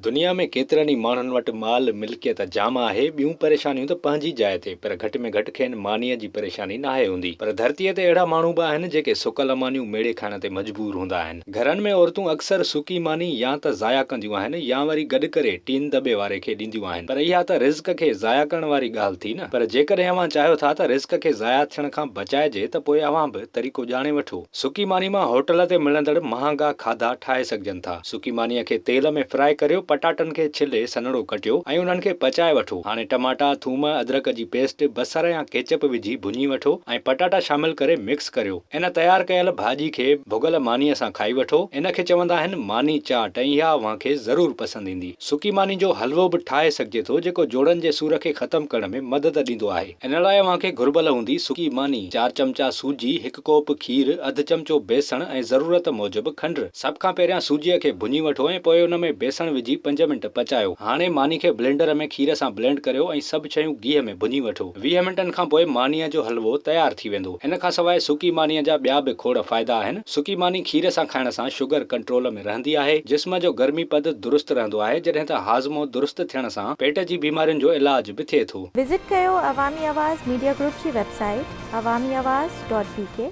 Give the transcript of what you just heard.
दुनिया में केतिरनि ई माण्हुनि वटि माल मिल्कियत जाम आहे। ॿियूं परेशानियूं त पंहिंजी जाइ ते, पर घटि में घटि खेनि मानीअ जी परेशानी नाहे हूंदी। पर धरतीअ ते अहिड़ा माण्हू बि आहिनि जेके सुकल मानियूं मेड़े खाइण ते मजबूर हूंदा आहिनि। घरनि में औरतूं अक्सर सुकी मानी या त ज़ाया कंदियूं आहिनि या वरी गॾु करे टीन दॿे वारे खे ॾींदियूं आहिनि। पर इहा त रिस्क खे ज़ाया करण वारी ॻाल्हि थी न। पर जेकॾहिं अव्हां चाहियो था त रिस्क खे ज़ाया थियण खां बचाइजे त पोइ अव्हां बि तरीक़ो ॼाणे वठो। सुकी मानी मां होटल ते मिलंदड़ महांगा खाधा ठाहे सघजनि था। सुकी मानीअ खे तेल में फ्राई करियो, पटाटनि खे छिले सन्हड़ो कटियो ऐं उन्हनि खे पचाए वठो। हाणे टमाटा, थूम, अदरक जी पेस्ट, बसर या केचप विझी भुञी वठो ऐं पटाटा शामिल करे मिक्स करियो। इन तयार कयल भाॼी खे भुगल मानीअ सां खाई वठो। इन खे चवंदा आहिनि मानी चाट ऐं इहा अव्हां खे ज़रूर पसंदि ईंदी। सुकी मानी जो हलवो बि ठाहे सघिजे थो जेको जोड़नि जे सूर खे ख़तम करण में मदद ॾींदो आहे। इन लाइ अव्हां खे घुर्बल हूंदी सुकी मानी, 4 चमचा सूजी, 1 कोप खीर, अधु चमचो बेसण ऐं ज़रूरत मूजिबि खंडु। सभ खां पहिरियां सूजीअ खे भुञी वठो ऐं पोइ उन में बेसण विझी 5 मिंट पचायो। हाणे मानी खे ब्लेंडर में खीर सां ब्लेंड करियो ऐं सभु शयूं घीअ में भुञी वठो। 20 मिंटनि खां पोइ मानीअ जो हलवो तयार थी वेंदो। इन खां सवाइ सुकी मानीअ जा ॿिया बि खोड़ फ़ाइदा आहिनि। सुकी मानी खीर सां खाइण सां शुगर कंट्रोल में रहंदी आहे। जिस्म जो गर्मी पद दुरुस्त रहंदो आहे, जॾहिं त हाज़मो दुरुस्त थियण सां पेट जी बीमारियुनि जो इलाज बि थिए थो। विज़िट कयो अवामी आवाज़ मीडिया ग्रुप जी वेबसाइट awamiawaz.pk